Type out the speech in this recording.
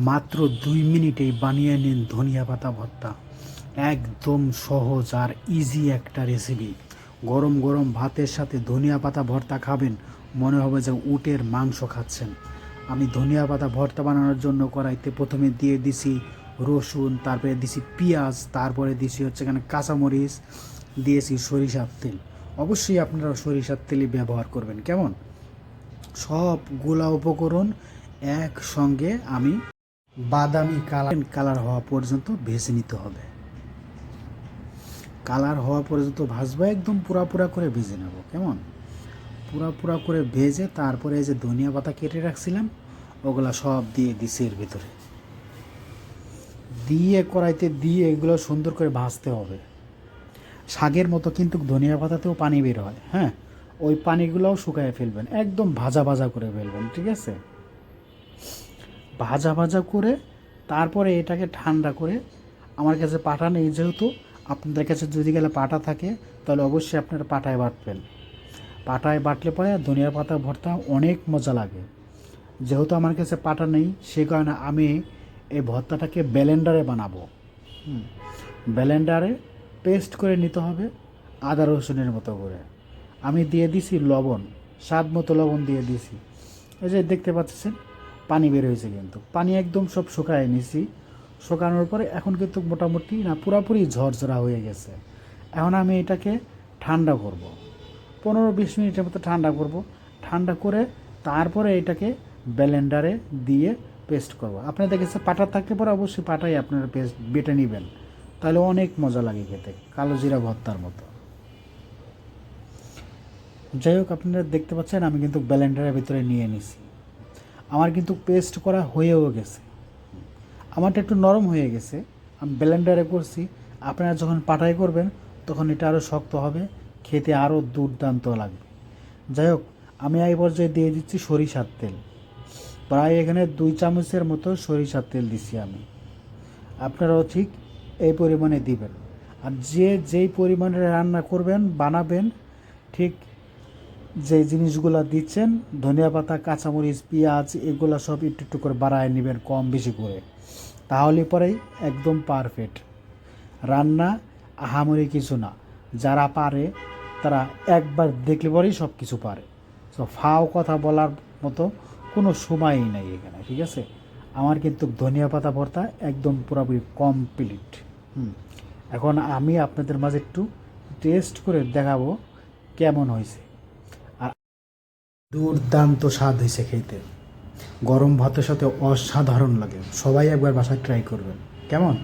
মাত্র 2 মিনিটেই বানিয়ে নিন ধনিয়া পাতা ভর্তা। একদম সহজ আর ইজি একটা রেসিপি। গরম গরম ভাতের সাথে ধনিয়া পাতা ভর্তা খাবেন, মনে হবে যে উটের মাংস খাচ্ছেন। আমি ধনিয়া পাতা ভর্তা বানানোর জন্য কড়াইতে প্রথমে দিয়ে দিছি রসুন, তারপরে দিছি পেঁয়াজ, তারপরে দিছি হচ্ছে এখানে কাঁচামরিচ, দিয়েছি সরিষার তেল। অবশ্যই আপনারা সরিষার তেলই ব্যবহার করবেন, কেমন? সবগুলা উপকরণ একসঙ্গে আমি বাদামি কালার হওয়া পর্যন্ত ভেজে নিতে হবে। কালার হওয়া পর্যন্ত ভাজবো, একদম পুরা করে ভেজে নেব, কেমন? পুরা করে ভেজে তারপরে এই যে ধনিয়া পাতা কেটে রাখছিলাম ওগুলা সব দিয়ে দিছি এর ভিতরে, দিয়ে কড়াইতে দিয়ে এগুলো সুন্দর করে ভাজতে হবে। শাকের মতো কিন্তু ধনিয়া পাতাতেও পানি বের হয়, হ্যাঁ, ওই পানিগুলোও শুকায় ফেলবেন, একদম ভাজা করে ফেলবেন, ঠিক আছে? ভাজা করে তারপরে এটাকে ঠান্ডা করে, আমার কাছে পাটা নেই যেহেতু, আপনাদের কাছে যদি গেলে পাটা থাকে তাহলে অবশ্যই আপনারা পাটায় বাটবেন। পাটায় বাটলে পরে ধনিয়া পাতা ভর্তা অনেক মজা লাগে। যেহেতু আমার কাছে পাটা নেই সেই কারণে আমি এই ভর্তাটাকে ব্লেন্ডারে বানাবো। ব্লেন্ডারে পেস্ট করে নিতে হবে আদা রসুনের মতো করে। আমি দিয়ে দিছি লবণ, স্বাদ মতো লবণ দিয়ে দিছি। এই যে দেখতে পাচ্ছেন পানি বের হয়েছে, কিন্তু পানি একদম সব শুকায় নিছি। শুকানোর পরে এখন কিন্তু মোটামুটি না পুরাপুরি ঝরঝরা হয়ে গেছে। এখন আমি এটাকে ঠান্ডা করব, 15-20 মিনিটের মতো ঠান্ডা করব। ঠান্ডা করে তারপরে এটাকে ব্লেন্ডারে দিয়ে পেস্ট করব। আপনাদের কাছে পাটা থাকলে পরে অবশ্যই পাটাই আপনারা পেস্ট বেটে নেবেন, তাহলে অনেক মজা লাগে খেতে, কালো জিরা ভর্তার মতো। যাই হোক, আপনারা দেখতে পাচ্ছেন আমি কিন্তু ব্লেন্ডারের ভিতরে নিয়ে নিছি। আমার কিন্তু পেস্ট করা হয়েও গেছে, আমারটা একটু নরম হয়ে গেছে, আমি ব্লেন্ডারে করছি। আপনারা যখন পাটাই করবেন তখন এটা আরও শক্ত হবে, খেতে আরও দুর্দান্ত লাগবে। যাই হোক, আমি এই পর্যায়ে দিয়ে দিচ্ছি সরিষার তেল, প্রায় এখানে 2 চামচের মতো সরিষার তেল দিচ্ছি আমি। আপনারাও ঠিক এই পরিমাণে দিবেন। আর যেই পরিমাণে রান্না করবেন বানাবেন, ঠিক যে জিনিসগুলো দিচ্ছেন ধনিয়া পাতা, কাঁচামরিচ, পেঁয়াজ, এগুলো সব একটু করে বাড়ায় নেবেন, কম বেশি করে, তাহলে পরেই একদম পারফেক্ট রান্না। আহামরি কিছু না, যারা পারে তারা একবার দেখলে পরেই সব কিছু পারে। তো ফাও কথা বলার মতো কোনো সময়ই নেই এখানে, ঠিক আছে? আমার কিন্তু ধনিয়া পাতা ভর্তা একদম পুরোপুরি কমপ্লিট। এখন আমি আপনাদের মাঝে একটু টেস্ট করে দেখাবো কেমন হয়েছে। আর দুর্দান্ত স্বাদ হয়েছে খেতে, গরম ভাতের সাথে অসাধারণ লাগে। সবাই একবার বাসায় ট্রাই করবেন, কেমন?